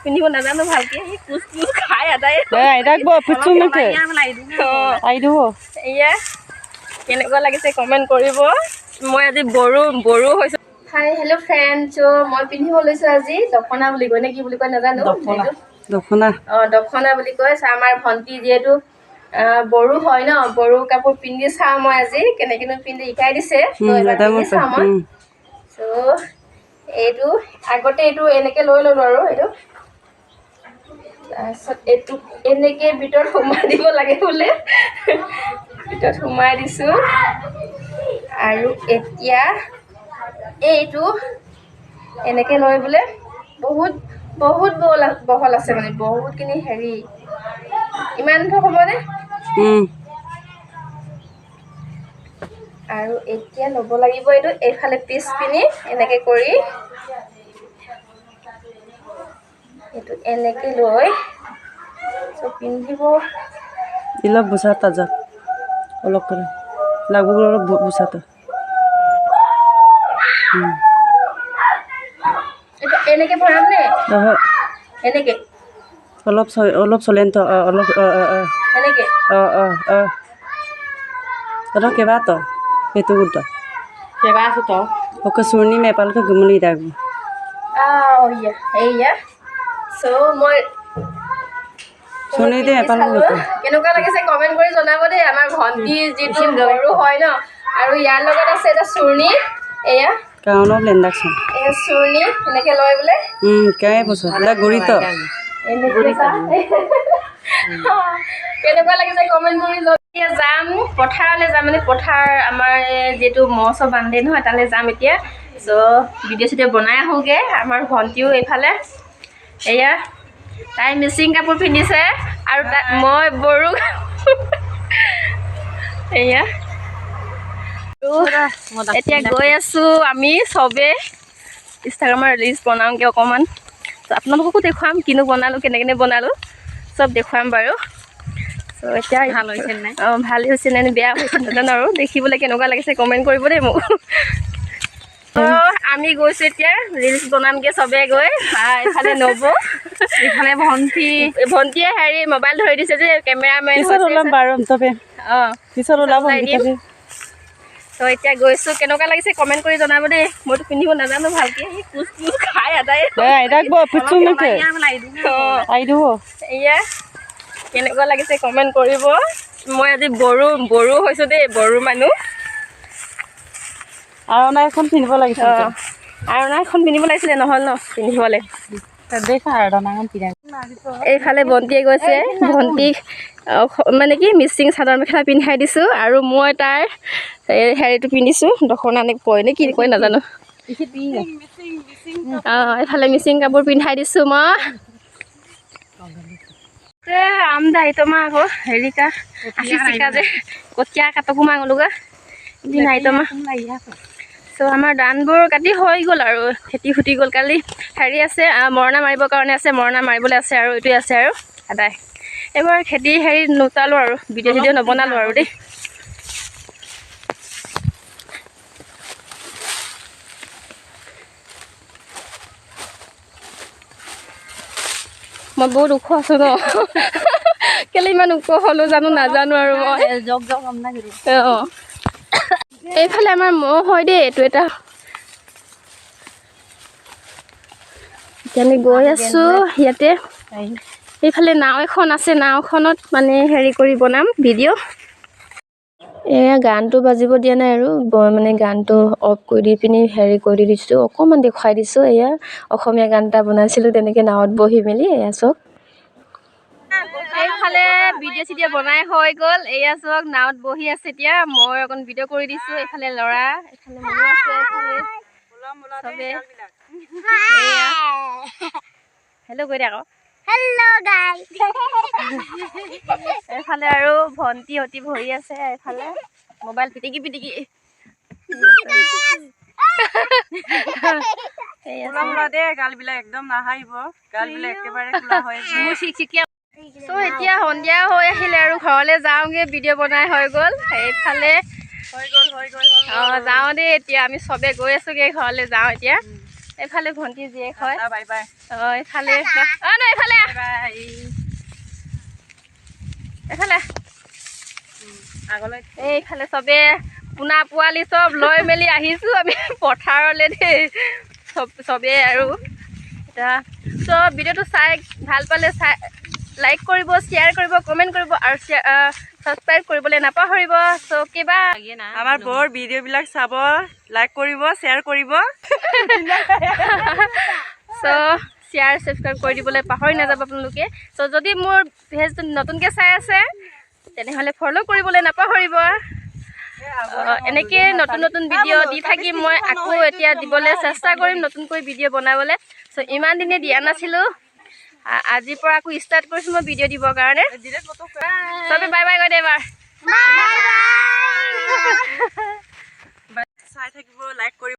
পিন্ধিব নাজানো ভালকে সি কুচ কুচ খাই আদায় এয়া কেনেকুৱা লাগিছে কমেণ্ট কৰিব মই আজি বড়ো হৈছো হাই হেল্ল' ফ্ৰেণ্ড চ' মই পিন্ধিব লৈছোঁ আজি দখনা বুলি কয় নে কি বুলি কয় নাজানো দখনা বুলি কয় আমাৰ ভণ্টি যিহেতু বড়ো হয় ন বড়ো কাপোৰ পিন্ধি চাওঁ মই আজি কেনেকেনো পিন্ধি শিকাই দিছে চাওঁ মই চ' এইটো আগতে এইটো এনেকৈ লৈ ল'লোঁ আৰু এইটো তাৰপিছত এইটো এনেকৈ ভিতৰত সোমাই দিব লাগে বোলে ভিতৰত সোমাই দিছোঁ আৰু এতিয়া এইটো এনেকৈ লৈ বোলে বহুত বহল আছে মানে বহুতখিনি হেৰি ইমানটো হ'বনে আৰু এতিয়া ল'ব লাগিব এইটো এইফালে পিচ পিনি এনেকৈ কৰি এইটো এনেকৈ লৈ চ' পিন্ধিব অলপ বুচাতা যা অলপ কৰে লাগব অলপ বুচাতা এইটো এনেকৈ ভৰাম নে এনেকৈ অলপ চলেন তো অলপ এনেকৈ Ada keba to? Itu udah. Keba itu to? Oke suni mepal ke gemuli dagu. Oh iya. So মই suni deh mepal ke. কেনেকুৱা লাগিছে কমেন্ট কৰি জনাব দেই আমাৰ ভণ্টি যিটো বড়ো হয় ন আৰু ইয়াৰ লগত আছে এটা চুৰ্ণি এয়া কাউনো ব্লেন্ডাকছন এয়া চুৰ্ণি এনেকৈ লৈ বোলে কাই বছ এটা গৰিত কেনেকুৱা লাগিছে কমেন্ট কৰি এতিয়া যাম পথাৰলৈ যাম মানে পথাৰ আমাৰ যিটো মহ চহ বান্ধে নহয় তালৈ যাম এতিয়া চ' ভিডিঅ' চিডিঅ' বনাই আহোঁগৈ আমাৰ ভণ্টিও এইফালে এয়া তাই মিচিং কাপোৰ পিন্ধিছে আৰু মই বড়ো এয়া এতিয়া গৈ আছোঁ আমি চবেই ইনষ্টাগ্ৰামৰ ৰিলচ বনাওঁগৈ অকণমান ত' আপোনালোককো দেখুৱাম কিনো বনালোঁ কেনেকৈ বনালোঁ চব দেখুৱাম বাৰু চ' এতিয়া ভাল হৈছে নে বেয়া হৈছে নাজানো আৰু দেখিবলৈ কেনেকুৱা লাগিছে কমেণ্ট কৰিব দেই মোক আমি গৈছোঁ এতিয়া ৰিলচ বনামগৈ চবেই গৈ এইফালে নব এইফালে ভণ্টিয়ে হেৰি মোবাইল ধৰি দিছে যে কেমেৰামেন ত' এতিয়া গৈছোঁ কেনেকুৱা লাগিছে কমেণ্ট কৰি জনাব দেই মইতো পিন্ধিব নাজানো ভালকৈ সি কুচ কুচ খাই আদায় এয়া কেনেকুৱা লাগিছে কমেণ্ট কৰিব মই আজি বড়ো হৈছোঁ দেই বড়ো মানুহ আৰণা এখন পিন্ধিব লাগিছিল আৰণা এখন পিন্ধিব লাগিছিলে নহ'ল ন পিন্ধিবলৈ এইফালে ভণ্টিয়ে গৈছে ভণ্টিক মানে কি মিচিং চাদৰ মেখেলা পিন্ধাই দিছোঁ আৰু মই তাৰ হেৰিটো পিন্ধিছোঁ দখনা নে কয় নে কি কয় নাজানো এইফালে মিচিং কাপোৰ পিন্ধাই দিছোঁ মই আমদাই তোমাৰ আকৌ হেৰিকা চিকা যে কঠীয়া কাটকো মাঙলোগা নাইতমা চ' আমাৰ ধানবোৰ কাটি হৈ গ'ল আৰু খেতি ফুটি গ'ল কালি হেৰি আছে মৰণা মাৰিবৰ কাৰণে আছে মৰণা মাৰিবলৈ আছে আৰু এইটোৱে আছে আৰু আদায় এইবাৰ খেতি হেৰি নোটালোঁ আৰু ভিডিঅ' চিডিঅ' নবনালোঁ আৰু দেই মই বহুত ওখ আছোঁ ন কেলে ইমান ওখ হ'লোঁ জানো নাজানো আৰু মই অঁ এইফালে আমাৰ মহ হয় দেই এইটো এটা এতিয়া আমি গৈ আছোঁ ইয়াতে এইফালে নাও এখন আছে নাওখনত মানে হেৰি কৰি বনাম ভিডিঅ' এয়া গানটো বাজিব দিয়া নাই আৰু মানে গানটো অফ কৰি দি পিনি হেৰি কৰি দিছোঁ অকণমান দেখুৱাই দিছোঁ এয়া অসমীয়া গান এটা বনাইছিলোঁ তেনেকৈ নাৱত বহি মেলি এয়া চব এইফালে ভিডিঅ' চিডিঅ' বনাই হৈ গ'ল এয়া চব নাৱত বহি আছে এতিয়া মই অকণ ভিডিঅ' কৰি দিছোঁ এইফালে ল'ৰা এইফালে মানুহ আছে চবে হেল্ল' কৈ দে আকৌ এইফালে আৰু ভণ্টিহঁতি ভৰি আছে এইফালে মোবাইল পিটিকি চ' এতিয়া সন্ধিয়া হৈ আহিলে আৰু ঘৰলৈ যাওঁগৈ ভিডিঅ' বনাই হৈ গ'ল এইফালে যাওঁ দেই এতিয়া আমি চবে গৈ আছোঁগৈ ঘৰলৈ যাওঁ এতিয়া এইফালে ভণ্টি জীয়েক হয় বাই বাই এইফালে ন এইফালে এইফালে আগলৈ এইফালে চবে পোনা পোৱালি চব লৈ মেলি আহিছোঁ আমি পথাৰলৈ দেই চবেই আৰু এতিয়া চব ভিডিঅ'টো চাই ভাল পালে লাইক কৰিব শ্বেয়াৰ কৰিব কমেণ্ট কৰিব আৰু ছাবস্ক্ৰাইব কৰিবলৈ নাপাহৰিব চ' কিবা আমাৰ বৰ ভিডিঅ'বিলাক চাব লাইক কৰিব শ্বেয়াৰ কৰিব চ' শ্বেয়াৰ ছাবস্ক্ৰাইব কৰি দিবলৈ পাহৰি নাযাব আপোনালোকে চ' যদি মোৰ পেজটো নতুনকৈ চাই আছে তেনেহ'লে ফ'ল' কৰিবলৈ নাপাহৰিব এনেকৈ নতুন নতুন ভিডিঅ' দি থাকিম মই আকৌ এতিয়া দিবলৈ চেষ্টা কৰিম নতুনকৈ ভিডিঅ' বনাবলৈ চ' ইমান দিনে দিয়া নাছিলোঁ আজিৰ পৰা আকৌ ষ্টাৰ্ট কৰিছোঁ মই ভিডিঅ' দিবৰ কাৰণে চবে বাই বাই কৈ দে এবাৰ চাই থাকিব লাইক কৰিব